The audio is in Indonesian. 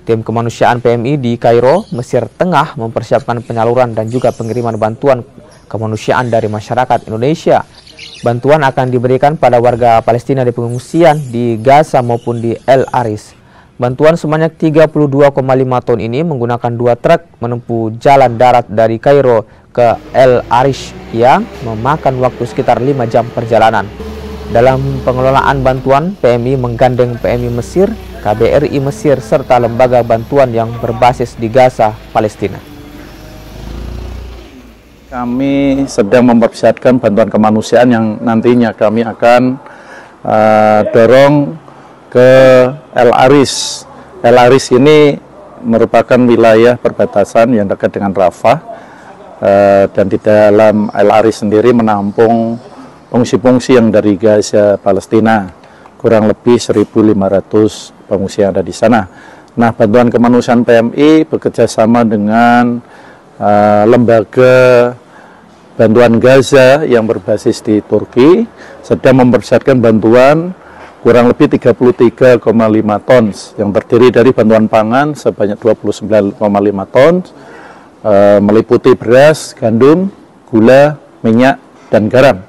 Tim kemanusiaan PMI di Kairo, Mesir Tengah mempersiapkan penyaluran dan juga pengiriman bantuan kemanusiaan dari masyarakat Indonesia. Bantuan akan diberikan pada warga Palestina di pengungsian di Gaza maupun di El Aris. Bantuan sebanyak 32,5 ton ini menggunakan 2 truk menempuh jalan darat dari Kairo ke El Arish yang memakan waktu sekitar 5 jam perjalanan. Dalam pengelolaan bantuan, PMI menggandeng PMI Mesir, KBRI Mesir, serta lembaga bantuan yang berbasis di Gaza, Palestina. Kami sedang mempersiapkan bantuan kemanusiaan yang nantinya kami akan dorong ke El Aris. El Aris ini merupakan wilayah perbatasan yang dekat dengan Rafah, dan di dalam El Aris sendiri menampung pengungsi-pengungsi yang dari Gaza, Palestina, kurang lebih 1.500 pengungsi yang ada di sana. Nah, bantuan kemanusiaan PMI bekerja sama dengan lembaga bantuan Gaza yang berbasis di Turki, sedang mempersiapkan bantuan kurang lebih 33,5 ton yang terdiri dari bantuan pangan sebanyak 29,5 ton, meliputi beras, gandum, gula, minyak, dan garam.